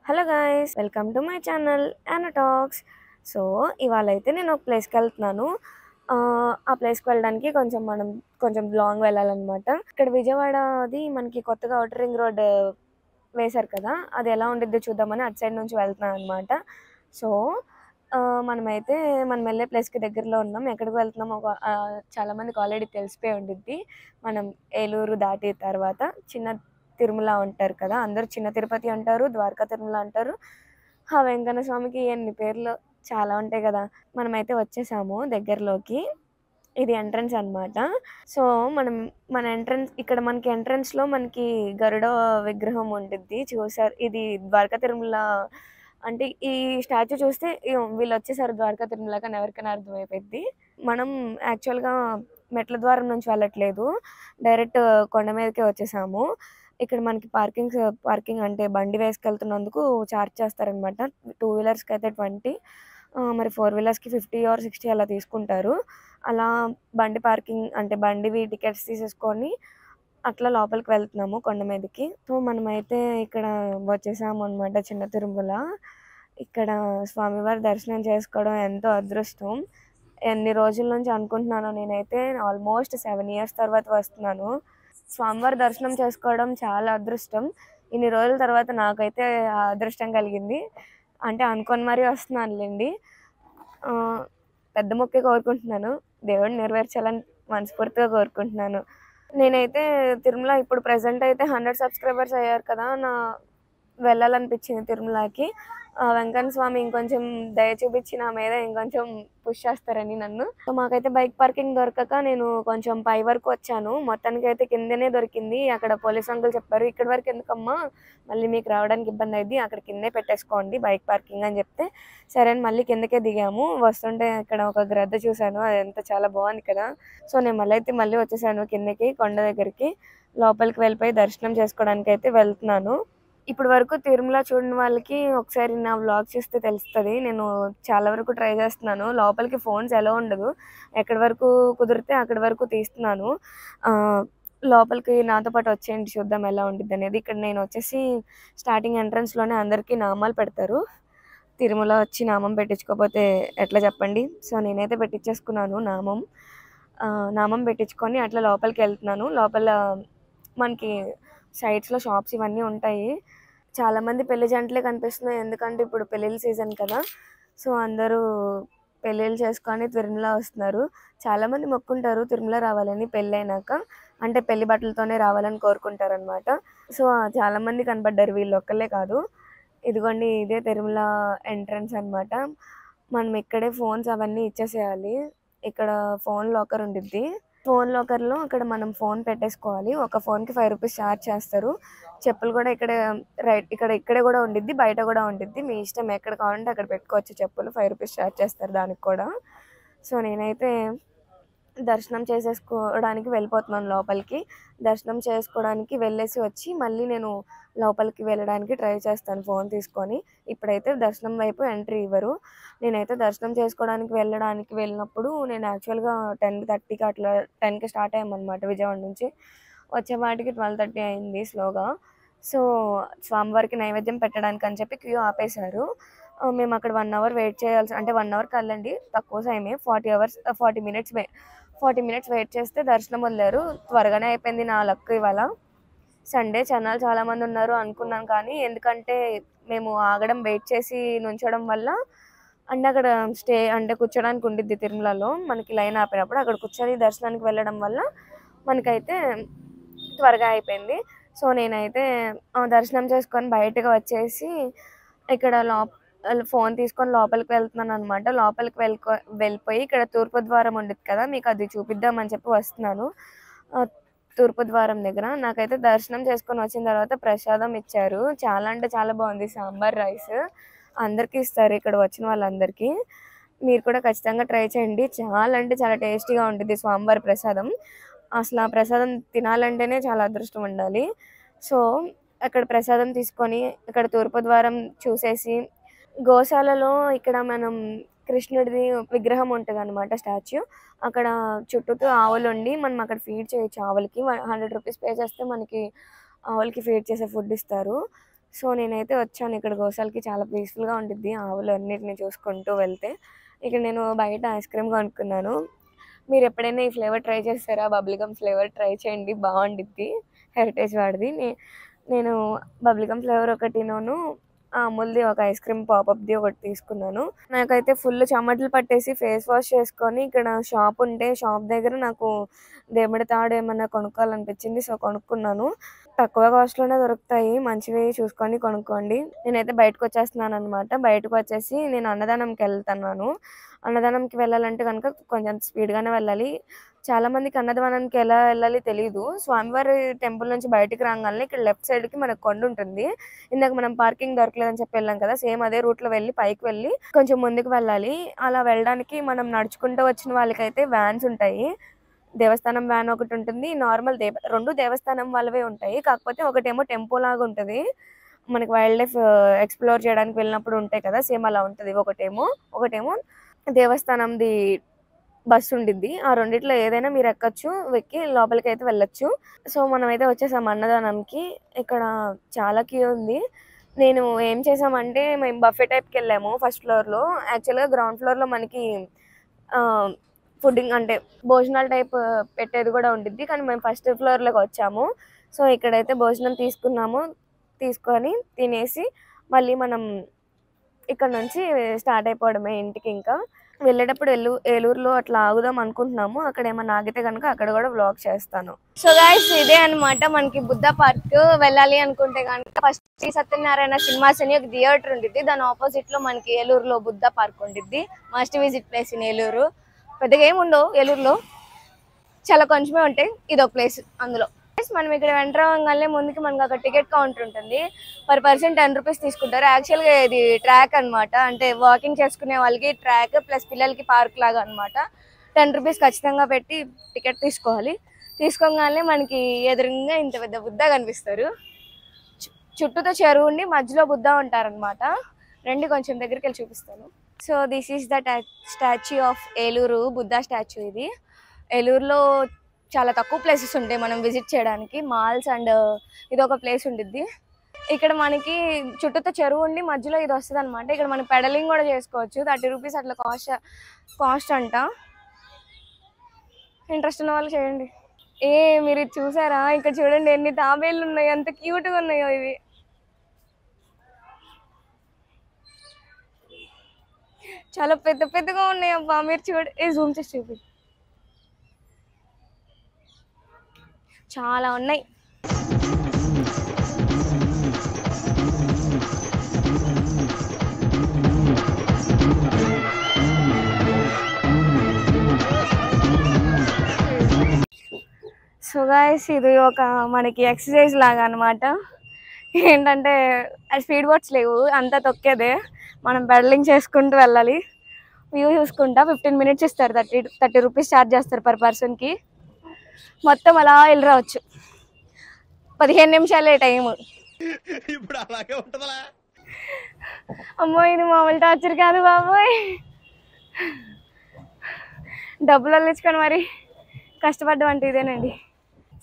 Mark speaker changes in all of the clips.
Speaker 1: Hello guys, welcome to my channel Yana talks. So ఇవాళ అయితే నేను ఒక ప్లేస్కి వెళ్తున్నాను. ఆ ప్లేస్కి వెళ్ళడానికి కొంచెం లాంగ్ వెళ్ళాలన్నమాట. ఇక్కడ విజయవాడ అది మనకి కొత్తగా ఔటర్ రింగ్ రోడ్ వేశారు కదా, అది ఎలా ఉండిద్దో చూద్దామని అటు సైడ్ నుంచి వెళ్తున్నాను అనమాట. సో మనమైతే మనం వెళ్ళే ప్లేస్కి దగ్గరలో ఉన్నాం. ఎక్కడికి వెళ్తున్నాం చాలా మందికి ఆల్రెడీ తెలిసిపోయి ఉండిద్ది. మనం ఏలూరు దాటి తర్వాత చిన్న తిరుమల ఉంటారు కదా, అందరూ చిన్న తిరుపతి అంటారు, ద్వారకా తిరుమల అంటారు. ఆ వెంకన్న స్వామికి ఎన్ని పేర్లు చాలా ఉంటాయి కదా. మనమైతే వచ్చేసాము దగ్గరలోకి. ఇది ఎంట్రన్స్ అన్నమాట. సో మనం మన ఎంట్రన్స్ ఇక్కడ మనకి ఎంట్రన్స్లో మనకి గరుడ విగ్రహం ఉండిద్ది. చూసారు, ఇది ద్వారకా తిరుమల అంటే ఈ స్టాచ్యూ చూస్తే వీళ్ళు వచ్చేసారు ద్వారకా తిరుమలకి అని ఎవరికైనా అర్థమైపోయింది. మనం యాక్చువల్గా మెట్ల ద్వారం నుంచి వెళ్ళట్లేదు, డైరెక్ట్ కొండ మీదకే వచ్చేసాము. ఇక్కడ మనకి పార్కింగ్ అంటే బండి వేసుకెళ్తున్నందుకు ఛార్జ్ చేస్తారనమాట. 2 వీలర్స్కి అయితే 20, మరి 4 వీలర్స్కి 50 ఆర్ 60 అలా తీసుకుంటారు. అలా బండివి టికెట్స్ తీసేసుకొని అట్లా లోపలికి వెళ్తున్నాము కొండ మీదకి. సో మనమైతే ఇక్కడ వచ్చేసాము అనమాట చిన్న తిరుమల. ఇక్కడ స్వామివారి దర్శనం చేసుకోవడం ఎంతో అదృష్టం. ఎన్ని రోజుల నుంచి అనుకుంటున్నాను నేనైతే. ఆల్మోస్ట్ 7 ఇయర్స్ తర్వాత వస్తున్నాను. స్వామివారి దర్శనం చేసుకోవడం చాలా అదృష్టం. ఇన్ని రోజుల తర్వాత నాకైతే ఆ అదృష్టం కలిగింది. అంటే అనుకొని మరీ వస్తున్నానులేండి. పెద్ద మొక్కే కోరుకుంటున్నాను, దేవుడిని నెరవేర్చాలని మనస్ఫూర్తిగా కోరుకుంటున్నాను. నేనైతే తిరుమల ఇప్పుడు ప్రెజెంట్ అయితే 100 సబ్స్క్రైబర్స్ అయ్యారు కదా, వెళ్ళాలనిపించింది తిరుమలకి. వెంకన్న స్వామి ఇంకొంచెం దయ చూపించి నా మీద ఇంకొంచెం పుష్ చేస్తారని నన్ను. సో మాకైతే బైక్ పార్కింగ్ దొరకక నేను కొంచెం పై వరకు వచ్చాను. మొత్తానికి అయితే కిందనే దొరికింది. అక్కడ పోలీస్ అంకుల్ చెప్పారు, ఇక్కడ వరకు ఎందుకమ్మా, మళ్ళీ మీకు రావడానికి ఇబ్బంది అయింది, అక్కడ కిందే పెట్టేసుకోండి బైక్ పార్కింగ్ అని చెప్తే సరే అని మళ్ళీ కిందకే దిగాము. వస్తుంటే ఇక్కడ ఒక గ్రద్ద చూశాను, అది ఎంత చాలా బాగుంది కదా. సో నేను మళ్ళీ వచ్చేసాను కిందకి, కొండ దగ్గరికి. లోపలికి వెళ్ళిపోయి దర్శనం చేసుకోవడానికి అయితే వెళ్తున్నాను. ఇప్పటి వరకు తిరుమల చూడని వాళ్ళకి ఒకసారి నా వ్లాగ్ చూస్తే తెలుస్తుంది. నేను చాలా వరకు ట్రై చేస్తున్నాను. లోపలికి ఫోన్స్ ఎలా ఉండదు, ఎక్కడి వరకు కుదిరితే అక్కడి వరకు తీస్తున్నాను. లోపలికి నాతో పాటు వచ్చేయండి, చూద్దాం ఎలా ఉంటుంది అనేది. ఇక్కడ నేను వచ్చేసి స్టార్టింగ్ ఎంట్రన్స్లోనే అందరికీ నామాలు పెడతారు. తిరుమల వచ్చి నామం పెట్టించుకోకపోతే ఎట్లా చెప్పండి. సో నేనైతే పెట్టించేసుకున్నాను నామం పెట్టించుకొని అట్లా లోపలికి వెళ్తున్నాను. లోపల మనకి సైడ్స్లో షాప్స్ ఇవన్నీ ఉంటాయి. చాలామంది పెళ్లి జంటలే కనిపిస్తున్నాయి, ఎందుకంటే ఇప్పుడు పెళ్ళిళ్ళ సీజన్ కదా. సో అందరూ పెళ్ళిళ్ళు చేసుకొని తిరుమల వస్తున్నారు. చాలామంది మొక్కుంటారు తిరుమల రావాలని పెళ్ళైనాక, అంటే పెళ్లి బట్టలతోనే రావాలని కోరుకుంటారు అనమాట. సో చాలామంది కనపడ్డారు, వీళ్ళు ఒక్కళ్ళే కాదు. ఇదిగోండి, ఇదే తిరుమల ఎంట్రన్స్ అనమాట. మనం ఇక్కడే ఫోన్స్ అవన్నీ ఇచ్చేసేయాలి. ఇక్కడ ఫోన్ లాకర్ ఉండిద్ది. ఫోన్ లాకర్లో అక్కడ మనం ఫోన్ పెట్టేసుకోవాలి. ఒక ఫోన్కి 5 రూపీస్ ఛార్జ్ చేస్తారు. చెప్పులు కూడా ఇక్కడే కూడా ఉండిద్ది, బయట కూడా ఉండిద్ది. మీ ఇష్టం, ఎక్కడ కావాలంటే అక్కడ పెట్టుకోవచ్చు చెప్పులు. 5 రూపీస్ ఛార్జ్ చేస్తారు దానికి కూడా. సో నేనైతే దర్శనం చేసేసుకోవడానికి వెళ్ళిపోతున్నాను లోపలికి. దర్శనం చేసుకోవడానికి వెళ్ళేసి వచ్చి మళ్ళీ నేను లోపలికి వెళ్ళడానికి ట్రై చేస్తాను ఫోన్ తీసుకొని. ఇప్పుడైతే దర్శనం వైపు ఎంట్రీ ఇవ్వరు. నేనైతే దర్శనం చేసుకోవడానికి వెళ్ళినప్పుడు నేను యాక్చువల్గా 10:30కి అట్లా 10కి స్టార్ట్ అయ్యామన్నమాట విజయవాడ నుంచి. వచ్చేపాటికి 12:30 అయింది స్లోగా. సో స్వామివారికి నైవేద్యం పెట్టడానికి అని చెప్పి క్యూ ఆపేశారు. మేము అక్కడ 1 అవర్ వెయిట్ చేయాల్సి, అంటే 1 అవర్ కాదండి, తక్కువ టైమే, 40 మినిట్స్ వెయిట్ చేస్తే దర్శనం వదిలారు. త్వరగానే అయిపోయింది. నా లక్ ఇవాళ సండే, జనాలు చాలామంది ఉన్నారు అనుకున్నాను, కానీ ఎందుకంటే మేము ఆగడం, వెయిట్ చేసి నుంచోడం వల్ల, అంటే అక్కడ కూర్చోడానికి ఉండిద్ది తిరుమలలో. మనకి లైన్ ఆపినప్పుడు అక్కడ కూర్చొని దర్శనానికి వెళ్ళడం వల్ల మనకైతే త్వరగా అయిపోయింది. సో నేనైతే దర్శనం చేసుకొని బయటకు వచ్చేసి ఇక్కడ ఫోన్ తీసుకొని లోపలికి వెళ్తున్నాను అనమాట. లోపలికి వెళ్ళిపోయి ఇక్కడ తూర్పు ద్వారం ఉండేది కదా, మీకు అది చూపిద్దామని చెప్పి వస్తున్నాను. తూర్పు ద్వారం దగ్గర నాకైతే దర్శనం చేసుకొని వచ్చిన తర్వాత ప్రసాదం ఇచ్చారు. చాలా అంటే చాలా బాగుంది. సాంబార్ రైస్ అందరికీ ఇస్తారు ఇక్కడ వచ్చిన వాళ్ళందరికీ. మీరు కూడా ఖచ్చితంగా ట్రై చేయండి. చాలా అంటే చాలా టేస్టీగా ఉంటుంది స్వామివారి ప్రసాదం. అసలు ఆ ప్రసాదం తినాలంటేనే చాలా అదృష్టం ఉండాలి. సో అక్కడ ప్రసాదం తీసుకొని ఇక్కడ తూర్పు ద్వారం చూసేసి, గోశాలలో ఇక్కడ మనం కృష్ణుడిది విగ్రహం ఉంటుంది అనమాట, స్టాచ్యూ. అక్కడ చుట్టూతో ఆవులు ఉండి మనం అక్కడ ఫీడ్ చేయొచ్చు ఆవులకి. 100 రూపీస్ పే చేస్తే మనకి ఆవులకి ఫీడ్ చేసే ఫుడ్ ఇస్తారు. సో నేనైతే వచ్చాను ఇక్కడ గోశాలకి. చాలా పీస్ఫుల్గా ఉంటుంది ఆవులు అన్నిటిని చూసుకుంటూ వెళ్తే. ఇక్కడ నేను బయట ఐస్ క్రీమ్ కొనుక్కున్నాను. మీరు ఎప్పుడైనా ఈ ఫ్లేవర్ ట్రై చేస్తారా? బబుల్ గమ్ ఫ్లేవర్ ట్రై చేయండి, బాగుండిద్ది. హెరిటేజ్ వాడిది. నేను బబుల్ గమ్ ఫ్లేవర్ ఒకటిను అమూల్ది ఒక ఐస్ క్రీమ్ పాపప్ది ఒకటి తీసుకున్నాను. నాకైతే ఫుల్ చెమటలు పట్టేసి ఫేస్ వాష్ చేసుకొని ఇక్కడ షాప్ ఉంటే షాప్ దగ్గర నాకు దేవుడి తాడు ఏమన్నా కొనుక్కోవాలనిపించింది. సో కొనుక్కున్నాను. తక్కువ కాస్ట్లోనే దొరుకుతాయి, మంచివి చూసుకొని కొనుక్కోండి. నేనైతే బయటకు వచ్చేస్తున్నాను అనమాట. బయటకు వచ్చేసి నేను అన్నదానంకి వెళ్తున్నాను. అన్నదానంకి వెళ్ళాలంటే కనుక కొంచెం స్పీడ్గానే వెళ్ళాలి. చాలామందికి అన్నదానానికి ఎలా వెళ్ళాలి తెలియదు. స్వామివారి టెంపుల్ నుంచి బయటికి రాగానే ఇక్కడ లెఫ్ట్ సైడ్కి మనకు కొండ ఉంటుంది. ఇందాక మనం పార్కింగ్ దొరకలేదని చెప్పి వెళ్ళాం కదా, సేమ్ అదే రూట్లో వెళ్ళి పైకి వెళ్ళి కొంచెం ముందుకు వెళ్ళాలి. అలా వెళ్ళడానికి మనం నడుచుకుంటూ వచ్చిన వాళ్ళకైతే వ్యాన్స్ ఉంటాయి. దేవస్థానం వ్యాన్ ఒకటి ఉంటుంది, నార్మల్ రెండు దేవస్థానం వాళ్ళవే ఉంటాయి. కాకపోతే ఒకటేమో టెంపో లాగా ఉంటుంది, మనకి వైల్డ్ లైఫ్ ఎక్స్ప్లోర్ చేయడానికి వెళ్ళినప్పుడు ఉంటాయి కదా, సేమ్ అలా ఉంటుంది. ఒకటేమో దేవస్థానంది బస్సు ఉండిద్ది. ఆ రెండిట్లో ఏదైనా మీరు ఎక్కచ్చు, ఎక్కి లోపలికి అయితే వెళ్ళొచ్చు. సో మనమైతే వచ్చేసాం అన్నదానంకి. ఇక్కడ చాలా క్యూ ఉంది. నేను ఏం చేసామంటే మేము బఫే టైప్కి వెళ్ళాము ఫస్ట్ ఫ్లోర్లో. యాక్చువల్గా గ్రౌండ్ ఫ్లోర్లో మనకి ఫుడ్డింగ్ అంటే భోజనాల టైప్ పెట్టేది కూడా ఉండిద్ది, కానీ మేము ఫస్ట్ ఫ్లోర్లోకి వచ్చాము. సో ఇక్కడైతే భోజనం తీసుకొని తినేసి మళ్ళీ మనం ఇక్కడ నుంచి స్టార్ట్ అయిపోవడమే ఇంటికి. ఇంకా వెళ్ళేటప్పుడు ఏలూరులో అట్లా ఆగుదాం అనుకుంటున్నాము. అక్కడ ఏమన్నా ఆగితే కనుక అక్కడ కూడా వ్లాగ్ చేస్తాను. సో గైస్ ఇదే అనమాట మనకి బుద్ధ పార్క్. వెళ్ళాలి అనుకుంటే కనుక ఫస్ట్ శ్రీ సత్యనారాయణ సినిమాస్ అని ఒక థియేటర్ ఉండిద్ది, దాని ఆపోజిట్ లో మనకి ఏలూరులో బుద్ధ పార్క్ ఉండిద్ది. Must visit place in Eluru. పెద్దగా ఏమి ఉండవు ఏలూరులో, చాలా కొంచెమే ఉంటాయి. ఇదొక ప్లేస్ అందులో. మనం ఇక్కడ ఎంటర్ అవ్వగానే ముందుకి మనకు అక్కడ టికెట్ కౌంటర్ ఉంటుంది. పర్ పర్సన్ 10 రూపీస్ తీసుకుంటారు. యాక్చువల్గా ఇది ట్రాక్ అనమాట, అంటే వాకింగ్ చేసుకునే వాళ్ళకి ట్రాక్ ప్లస్ పిల్లలకి పార్క్ లాగా అనమాట. 10 రూపీస్ ఖచ్చితంగా పెట్టి టికెట్ తీసుకోవాలి. తీసుకోగానే మనకి ఎదురుగా ఇంత పెద్ద బుద్ధ కనిపిస్తారు. చుట్టూతో చెరువు ఉండి మధ్యలో బుద్ధ ఉంటారనమాట. రండి కొంచెం దగ్గరికి వెళ్ళి చూపిస్తాను. So this is the statue of Eluru, Buddha statue. ఇది ఏలూరులో చాలా తక్కువ ప్లేసెస్ ఉంటాయి మనం విజిట్ చేయడానికి. మాల్స్ అండ్ ఇది ఒక ప్లేస్ ఉండిద్ది. ఇక్కడ మనకి చుట్టూతో చెరువు ఉండి మధ్యలో ఇది వస్తుంది అనమాట. ఇక్కడ మనం పెడలింగ్ కూడా చేసుకోవచ్చు. 30 రూపీస్ అట్లా కాస్ట్ అంట. ఇంట్రెస్ట్ ఉన్న వాళ్ళు చేయండి. మీరు ఇది చూసారా? ఇక్కడ చూడండి ఎన్ని తాబేళ్ళు ఉన్నాయి, ఎంత క్యూట్గా ఉన్నాయో ఇవి. చాలా పెద్ద పెద్దగా ఉన్నాయి అబ్బా. మీరు జూమ్ చేసి చూపి, చాలా ఉన్నాయి. సో గైస్ ఇది ఒక మనకి ఎక్సర్సైజ్ లాగా అనమాట. ఏంటంటే స్పీడ్ బోట్స్ లేవు, అంతా తొక్కేదే. మనం పెడలింగ్ చేసుకుంటూ వెళ్ళాలి. వ్యూ చూసుకుంటా 15 మినిట్స్ ఇస్తారు. 30 రూపీస్ ఛార్జ్ చేస్తారు పర్ పర్సన్కి. మొత్తం అలా వెళ్ళి రావచ్చు. 15 నిమిషాలే టైము. అమ్మో ఇది మామూలు టార్చర్ కాదు బాబోయ్. డబ్బులు వల్లించుకొని మరి కష్టపడ్డం అంటే ఇదేనండి.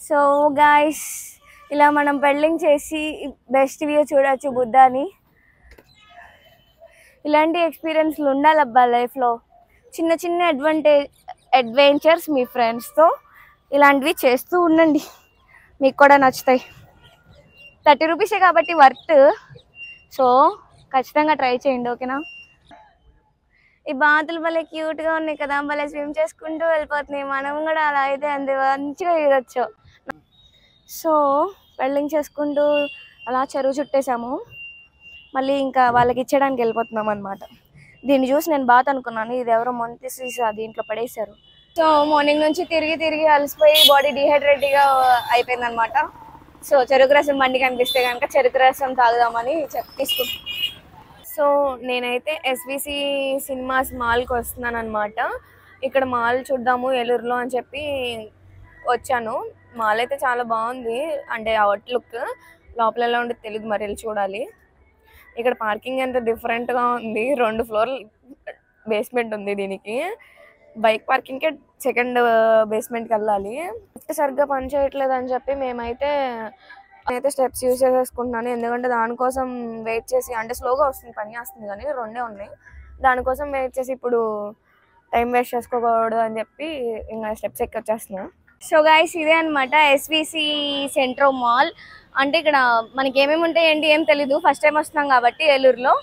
Speaker 1: సో గాయస్ ఇలా మనం పెడలింగ్ చేసి బెస్ట్ వ్యూ చూడొచ్చు బుద్ధాని. ఇలాంటి ఎక్స్పీరియన్స్లు ఉండాలబ్బా లైఫ్లో. చిన్న చిన్న అడ్వెంచర్స్ మీ ఫ్రెండ్స్తో ఇలాంటివి చేస్తూ ఉండండి, మీకు కూడా నచ్చుతాయి. 30 రూపీసే కాబట్టి వర్త్. సో ఖచ్చితంగా ట్రై చేయండి, ఓకేనా? ఈ బాతులు భలే క్యూట్గా ఉన్నాయి కదా, భలే స్విమ్ చేసుకుంటూ వెళ్ళిపోతున్నాయి. మనం కూడా అలా అయితే అంతే మంచిగా చూడొచ్చు. సో పెడలింగ్ చేసుకుంటూ అలా చెరువు చుట్టేసాము. మళ్ళీ ఇంకా వాళ్ళకి ఇచ్చడానికి వెళ్ళిపోతున్నాం అనమాట. దీన్ని చూసి నేను బాత్ అనుకున్నాను, ఇది ఎవరో మొంతేసి దీంట్లో పడేశారు. సో మార్నింగ్ నుంచి తిరిగి అలసిపోయి బాడీ డిహైడ్రేట్గా అయిపోయింది అనమాట. సో చెరుకు రసం బండి కనిపిస్తే కనుక చెరుకు రసం తాగుదామని తీసుకుంటాం. సో నేనైతే ఎస్విసి సినిమాస్ మాల్కి వస్తున్నాను అనమాట. ఇక్కడ మాల్ చూద్దాము ఏలూరులో అని చెప్పి వచ్చాను. మాల్ అయితే చాలా బాగుంది, అంటే అవుట్లుక్. లోపల ఎలా ఉండేది తెలియదు, మరి వెళ్ళి చూడాలి. ఇక్కడ పార్కింగ్ ఎంత డిఫరెంట్గా ఉంది. 2 ఫ్లోర్లు బేస్మెంట్ ఉంది దీనికి. బైక్ పార్కింగ్కే సెకండ్ బేస్మెంట్కి వెళ్ళాలి. లిఫ్ట్ సరిగ్గా పనిచేయట్లేదు అని చెప్పి మేమైతే నేనైతే స్టెప్స్ యూజ్ చేసేసుకుంటున్నాను, ఎందుకంటే దానికోసం వెయిట్ చేసి, అంటే స్లోగా వస్తుంది, పని వస్తుంది కానీ రెండే ఉన్నాయి, దానికోసం వెయిట్ చేసి ఇప్పుడు టైం వేస్ట్ చేసుకోకూడదు అని చెప్పి ఇంకా స్టెప్స్ ఎక్కి వచ్చేస్తున్నా. సో గైస్ ఇదే అనమాట ఎస్విసి సెంట్రో మాల్. అంటే ఇక్కడ మనకి ఏమేమి ఉంటాయి ఏంటి ఏం తెలీదు, ఫస్ట్ టైం వస్తున్నాం కాబట్టి ఏలూరులో.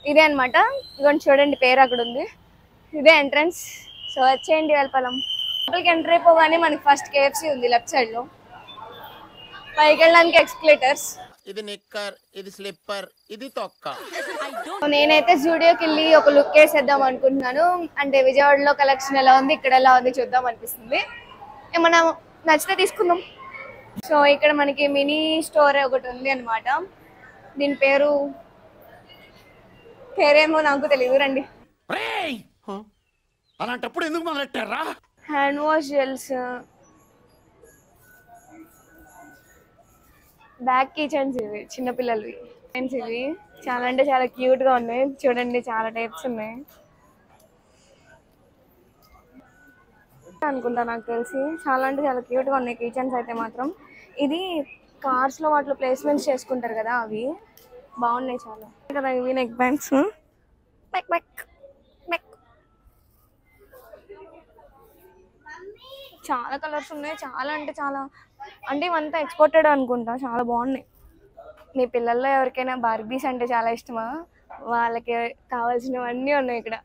Speaker 1: ఇదే అనమాట, ఇదిగోండి చూడండి పేరు అక్కడ ఉంది, ఇదే ఎంట్రన్స్. సో వచ్చేయండి వెళ్ళపలం. లోపలికి ఎంటర్ అయిపోగానే మనకి ఫస్ట్ కేఎఫ్సి ఉంది లెఫ్ట్ సైడ్ లో, పైకి వెళ్ళడానికి ఎక్స్కలేటర్స్.
Speaker 2: ఇది నిక్కర్, ఇది స్లిప్పర్, ఇది తొక్క.
Speaker 1: నేనైతే జూడియోకి వెళ్ళి ఒక లుక్ వేసేద్దాం అనుకుంటున్నాను. అంటే విజయవాడలో కలెక్షన్ ఎలా ఉంది, ఇక్కడ ఎలా ఉంది చూద్దాం అనిపిస్తుంది. ఏమన్నా నచ్చితే తీసుకుందాం. సో ఇక్కడ మనకి మినీ స్టోర్ ఒకటి ఉంది అనమాట, దీని పేరేమో నాకు తెలియదు, రండి.
Speaker 2: అలాంటప్పుడు ఎందుకు మొదలెట్టారా?
Speaker 1: Hand wash gels, back kitchens, ఇవి చిన్నపిల్లలవి ఇవి చాలా అంటే చాలా క్యూట్ గా ఉన్నాయి. చూడండి చాలా టైప్స్ ఉన్నాయి అనుకుంటా, నాకు తెలిసి చాలా అంటే చాలా క్యూట్ గా ఉన్నాయి కిచెన్స్ అయితే మాత్రం. ఇది కార్స్ లో వాటిలో ప్లేస్మెంట్స్ చేసుకుంటారు కదా, అవి బాగున్నాయి చాలా కదా. ఇవి నెక్ బ్యాండ్స్, చాలా కలర్స్ ఉన్నాయి, చాలా అంటే చాలా. అంటే ఇవంతా ఎక్స్పోర్టెడ్ అనుకుంటా, చాలా బాగున్నాయి. మీ పిల్లల్లో ఎవరికైనా బార్బీస్ అంటే చాలా ఇష్టమా, వాళ్ళకి కావాల్సినవన్నీ ఉన్నాయి ఇక్కడ.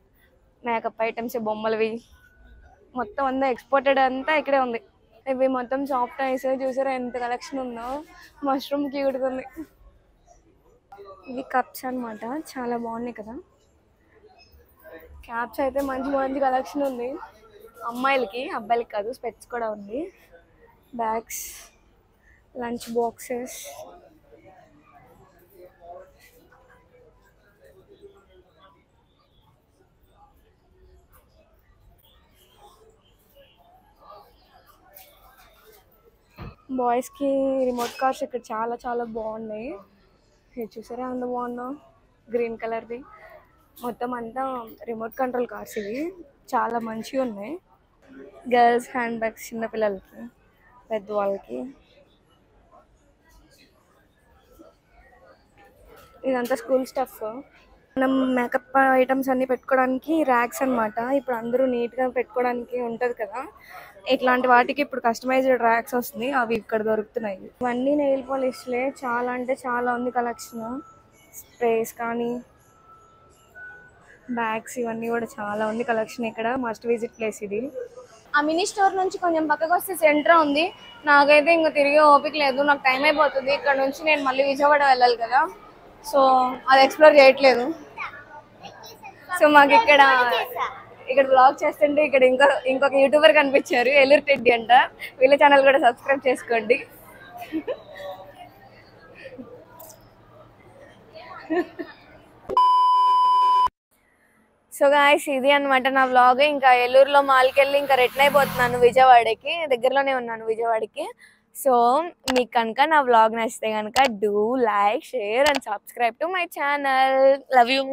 Speaker 1: మేకప్ ఐటమ్స్, బొమ్మలవి మొత్తం అంతా ఎక్స్పోర్టెడ్, అంతా ఇక్కడే ఉంది. ఇవి మొత్తం సాఫ్ట్ ఐస్, చూసారా ఎంత కలెక్షన్ ఉందో, మష్రూమ్ క్యూట్గా ఉంది. ఇవి కప్స్ అనమాట, చాలా బాగున్నాయి కదా. క్యాప్స్ అయితే మంచి మంచి కలెక్షన్ ఉంది, అమ్మాయిలకి, అబ్బాయిలకి కాదు. స్పెట్స్ కూడా ఉంది, బ్యాగ్స్, లంచ్ బాక్సెస్. బాయ్స్కి రిమోట్ కార్స్ ఇక్కడ చాలా చాలా బాగున్నాయి. ఇది చూసారా ఎంత బాగుందో, గ్రీన్ కలర్ది. మొత్తం అంతా రిమోట్ కంట్రోల్ కార్స్, ఇవి చాలా మంచిగా ఉన్నాయి. గర్ల్స్ హ్యాండ్ బ్యాగ్స్, చిన్నపిల్లలకి, పెద్దవాళ్ళకి. ఇదంతా స్కూల్ స్టఫ్. మనం మేకప్ ఐటమ్స్ అన్నీ పెట్టుకోవడానికి ర్యాక్స్ అనమాట. ఇప్పుడు అందరూ నీట్గా పెట్టుకోవడానికి ఉంటుంది కదా, ఇట్లాంటి వాటికి ఇప్పుడు కస్టమైజ్డ్ ర్యాక్స్ వస్తుంది, అవి ఇక్కడ దొరుకుతున్నాయి. ఇవన్నీ నెయిల్ పాలిష్లే, చాలా అంటే చాలా ఉంది కలెక్షన్. స్ప్రేస్ కానీ బ్యాగ్స్, ఇవన్నీ కూడా చాలా ఉంది కలెక్షన్. ఇక్కడ మస్ట్ విజిట్ ప్లేస్ ఇది. ఆ మినీ స్టోర్ నుంచి కొంచెం పక్కకు వస్తే సెంటర్ ఉంది. నాకైతే ఇంకా తిరిగి ఓపిక లేదు, నాకు టైం అయిపోతుంది. ఇక్కడ నుంచి నేను మళ్ళీ విజయవాడ వెళ్ళాలి కదా, సో అది ఎక్స్ప్లోర్ చేయట్లేదు. సో మాకు ఇక్కడ బ్లాగ్ చేస్తుంటే ఇక్కడ ఇంకొక యూట్యూబర్ కనిపించారు, ఏలూరు టెడ్డి అంట. వీళ్ళ ఛానల్ కూడా సబ్స్క్రైబ్ చేసుకోండి. సో గాయ్స్ ఇది అనమాట నా వ్లాగ్. ఇంకా ఏలూరులో మాల్కి వెళ్ళి ఇంకా రిటర్న్ అయిపోతున్నాను విజయవాడకి, దగ్గరలోనే ఉన్నాను విజయవాడకి. సో మీకు కనుక నా వ్లాగ్ నచ్చితే కనుక do like, share and subscribe to my channel. Love you.